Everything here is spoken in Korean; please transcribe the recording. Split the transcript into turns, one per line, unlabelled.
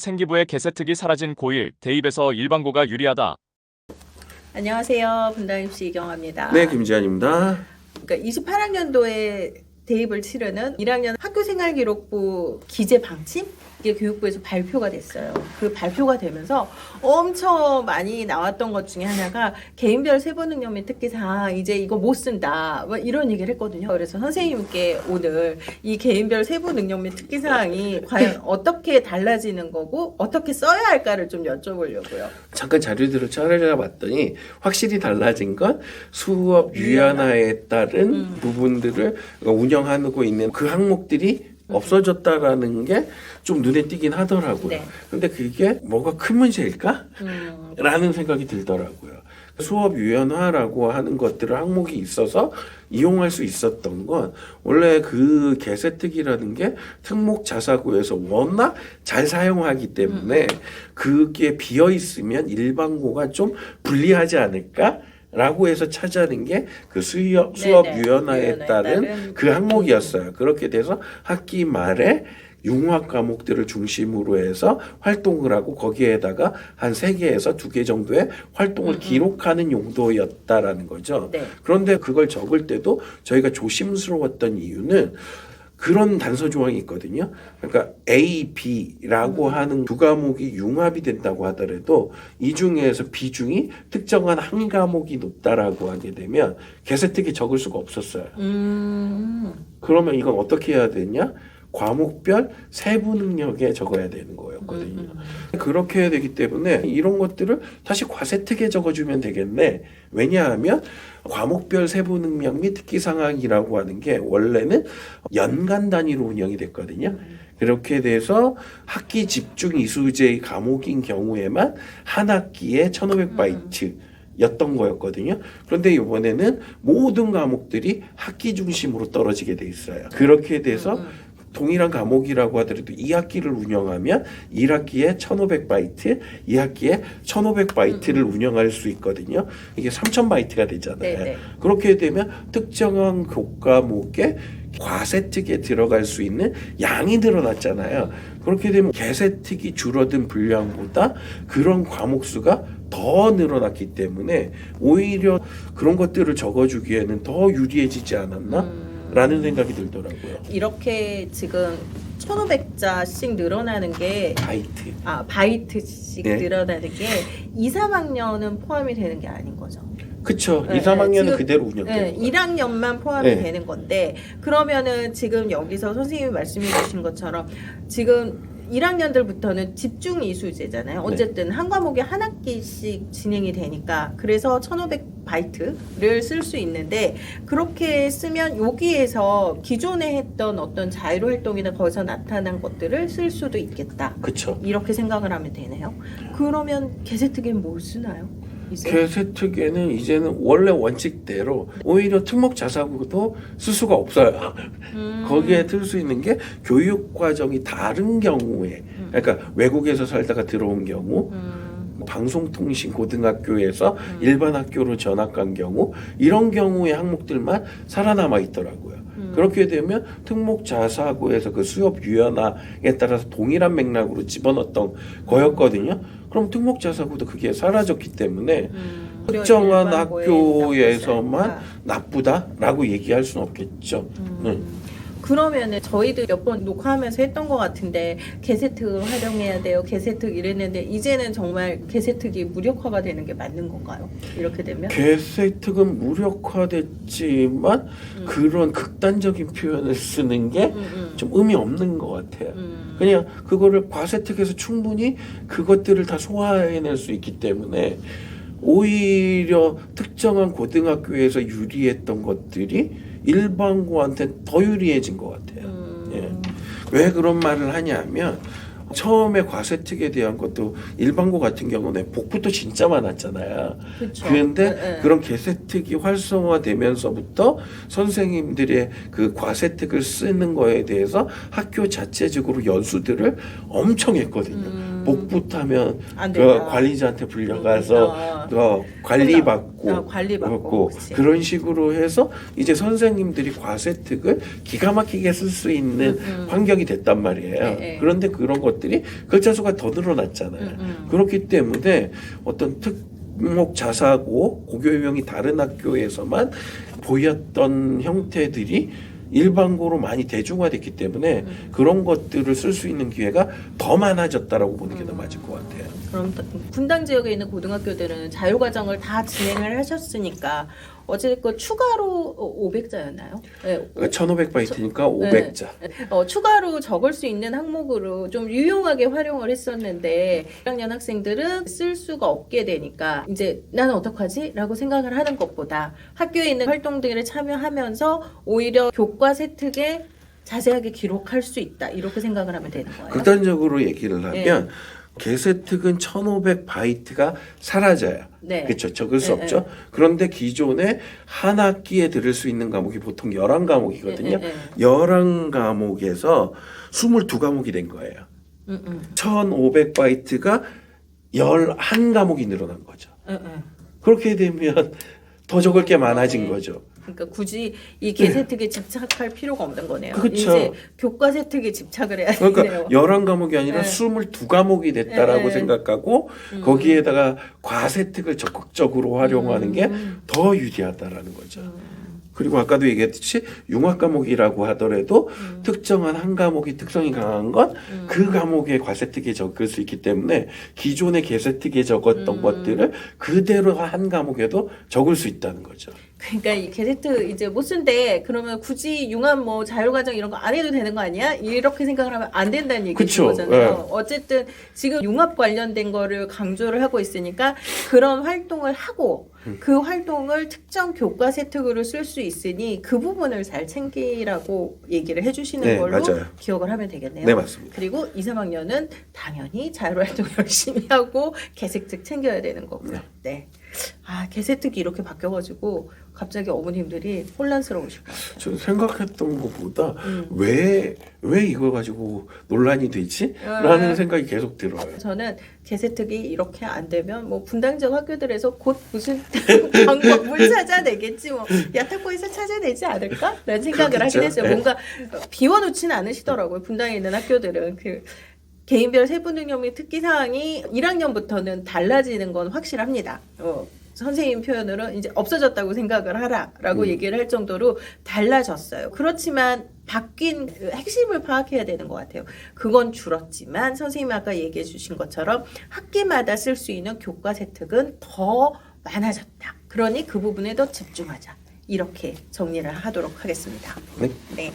생기부의 개세특이 사라진 고1 대입에서 일반고가 유리하다.
안녕하세요. 분당입시 이경아입니다.
네, 김지한입니다.
그러니까 28학년도에 대입을 치르는 1학년 학교생활기록부 기재 방침? 이게 교육부에서 발표가 됐어요. 그 발표가 되면서 엄청 많이 나왔던 것 중에 하나가 개인별 세부 능력 및 특기사항 이제 이거 못 쓴다 뭐 이런 얘기를 했거든요. 그래서 선생님께 오늘 이 개인별 세부 능력 및 특기사항이 과연 어떻게 달라지는 거고 어떻게 써야 할까를 좀 여쭤보려고요.
잠깐 자료들을 찾아봤더니 확실히 달라진 건 수업 유연화에 따른 부분들을 운영하고 있는 그 항목들이 없어졌다라는 게 좀 눈에 띄긴 하더라고요.
네.
근데 그게 뭐가 큰 문제일까? 라는 생각이 들더라고요. 수업 유연화라고 하는 것들을 항목이 있어서 이용할 수 있었던 건 원래 그 개세특이라는 게 특목 자사고에서 워낙 잘 사용하기 때문에 그게 비어 있으면 일반고가 좀 불리하지 않을까? 라고 해서 찾아낸 게 그 수업 유연화에 따른 그 항목이었어요. 그렇게 돼서 학기 말에 융합 과목들을 중심으로 해서 활동을 하고 거기에다가 한 3개에서 2개 정도의 활동을 기록하는 용도였다라는 거죠.
네.
그런데 그걸 적을 때도 저희가 조심스러웠던 이유는 그런 단서 조항이 있거든요. 그러니까 A, B라고 하는 두 과목이 융합이 된다고 하더라도 이 중에서 비중이 특정한 한 과목이 높다라고 하게 되면 개세특이 적을 수가 없었어요. 그러면 이건 어떻게 해야 되냐? 과목별 세부 능력에 적어야 되는 거였거든요. 그렇게 해야 되기 때문에 이런 것들을 다시 과세특에 적어주면 되겠네. 왜냐하면 과목별 세부 능력 및 특기 상황이라고 하는 게 원래는 연간 단위로 운영이 됐거든요. 그렇게 돼서 학기 집중 이수제 과목인 경우에만 한 학기에 1500바이트 였던 거였거든요. 그런데 이번에는 모든 과목들이 학기 중심으로 떨어지게 돼 있어요. 그렇게 돼서 동일한 과목이라고 하더라도 2학기를 운영하면 1학기에 1500바이트, 2학기에 1500바이트를 운영할 수 있거든요. 이게 3000바이트가 되잖아요.
네네.
그렇게 되면 특정한 교과목에 과세특에 들어갈 수 있는 양이 늘어났잖아요. 그렇게 되면 개세특이 줄어든 분량보다 그런 과목 수가 더 늘어났기 때문에 오히려 그런 것들을 적어주기에는 더 유리해지지 않았나? 라는 생각이 들더라고요.
이렇게 지금 1500자씩 늘어나는 게 바이트씩
네.
늘어나는 게 2, 3학년은 포함이 되는 게 아닌 거죠.
그쵸.
네,
2, 3학년은
지금,
그대로 운영돼요.
네, 1학년만 포함이
네.
되는 건데 그러면은 지금 여기서 선생님이 말씀해 주신 것처럼 지금 1학년들부터는 집중 이수제잖아요. 어쨌든 한 과목에 한 학기씩 진행이 되니까 그래서 1500바이트를 쓸 수 있는데 그렇게 쓰면 여기에서 기존에 했던 어떤 자율 활동이나 거기서 나타난 것들을 쓸 수도 있겠다.
그쵸.
이렇게 생각을 하면 되네요. 그러면 개세특에는 뭘 쓰나요? 이제?
개세특에는 이제는 원래 원칙대로 오히려 특목 자사고도 쓸 수가 없어요. 거기에 들 수 있는 게 교육 과정이 다른 경우에, 그러니까 외국에서 살다가 들어온 경우, 방송통신 고등학교에서 일반 학교로 전학 간 경우 이런 경우의 항목들만 살아남아 있더라고요. 그렇게 되면 특목 자사고에서 그 수업 유연화에 따라서 동일한 맥락으로 집어넣었던 거였거든요. 그럼 특목 자사고도 그게 사라졌기 때문에 특정한 학교에서만 나쁘다라고 얘기할 수는 없겠죠.
그러면은 저희도 몇 번 녹화하면서 했던 것 같은데 개세특 활용해야 돼요. 개세특 이랬는데 이제는 정말 개세특이 무력화가 되는 게 맞는 건가요? 이렇게 되면?
개세특은 무력화됐지만 그런 극단적인 표현을 쓰는 게 좀 의미 없는 것 같아요. 그냥 그거를 과세특에서 충분히 그것들을 다 소화해낼 수 있기 때문에 오히려 특정한 고등학교에서 유리했던 것들이 일반고한테 더 유리해진 것 같아요. 예. 왜 그런 말을 하냐면 처음에 과세특에 대한 것도 일반고 같은 경우는 복부도 진짜 많았잖아요.
그쵸.
그런데
네.
그런 개세특이 활성화되면서부터 선생님들의 그 과세특을 쓰는 거에 대해서 학교 자체적으로 연수들을 엄청 했거든요. 복붙하면
안
그
된다.
관리자한테 불려가서 관리받고
관리받고 그치.
그런 식으로 해서 이제 선생님들이 과세특을 기가 막히게 쓸 수 있는 환경이 됐단 말이에요.
네.
그런데 그런 것들이 글자 수가 더 늘어났잖아요. 그렇기 때문에 어떤 특목 자사고 고교 유형이 다른 학교에서만 보였던 형태들이 일반고로 많이 대중화됐기 때문에 그런 것들을 쓸 수 있는 기회가 더 많아졌다라고 보는 게 더 맞을 것 같아요.
그럼 분당 지역에 있는 고등학교들은 자율과정을 다 진행을 하셨으니까 어쨌든 추가로 500자였나요? 네.
1500바이트니까 500자.
추가로 적을 수 있는 항목으로 좀 유용하게 활용을 했었는데 1학년 학생들은 쓸 수가 없게 되니까 이제 나는 어떡하지? 라고 생각을 하는 것보다 학교에 있는 활동들에 참여하면서 오히려 교과 세특에 자세하게 기록할 수 있다. 이렇게 생각을 하면 되는 거예요.
극단적으로 얘기를 하면 개세특은 1500바이트가 사라져요.
네.
그렇죠. 적을 수
네,
없죠. 그런데 기존에 한 학기에 들을 수 있는 과목이 보통 11과목이거든요. 11과목에서 22과목이 된 거예요. 1500바이트가 11과목이 늘어난 거죠. 그렇게 되면 더 적을 게 많아진 거죠.
그러니까 굳이 이 개세특에 집착할 필요가 없는 거네요.
그렇죠.
이제 교과 세특에 집착을 해야
그러니까
되네요.
11과목이 아니라
네.
22과목이 됐다라고
네.
생각하고 거기에다가 과세특을 적극적으로 활용하는 게 더 유리하다라는 거죠. 그리고 아까도 얘기했듯이 융합 과목이라고 하더라도 특정한 한 과목이 특성이 강한 건 그 과목의 과세특에 적을 수 있기 때문에 기존의 개세특에 적었던 것들을 그대로 한 과목에도 적을 수 있다는 거죠.
그러니까 이 개세특 이제 못 쓴데 그러면 굳이 융합 뭐 자율과정 이런 거 안 해도 되는 거 아니야? 이렇게 생각을 하면 안 된다는 얘기인
그쵸.
거잖아요.
네.
어쨌든 지금 융합 관련된 거를 강조를 하고 있으니까 그런 활동을 하고 그 활동을 특정 교과 세특으로 쓸 수 있으니 그 부분을 잘 챙기라고 얘기를 해주시는
네,
걸로
맞아요.
기억을 하면 되겠네요.
네, 맞습니다.
그리고 2, 3학년은 당연히 자율활동 열심히 하고 개세특 챙겨야 되는 거고요. 네. 아, 개세특이 이렇게 바뀌어가지고 갑자기 어머님들이 혼란스러우실 것 같아요.
저 생각했던 것보다 왜 이걸 가지고 논란이 되지? 라는 생각이 계속 들어요.
저는 개세특이 이렇게 안 되면 뭐 분당 지역 학교들에서 곧 무슨 방법을 찾아내겠지 뭐 야타코에서 찾아내지 않을까? 라는 생각을
그렇겠죠.
하긴 했어요.
네.
뭔가 비워놓지는 않으시더라고요. 분당에 있는 학교들은 그 개인별 세부 능력 및 특기 사항이 1학년부터는 달라지는 건 확실합니다. 선생님 표현으로 이제 없어졌다고 생각을 하라라고 얘기를 할 정도로 달라졌어요. 그렇지만 바뀐 그 핵심을 파악해야 되는 것 같아요. 그건 줄었지만 선생님이 아까 얘기해 주신 것처럼 학기마다 쓸 수 있는 교과 세특은 더 많아졌다. 그러니 그 부분에 더 집중하자. 이렇게 정리를 하도록 하겠습니다.
네.
네.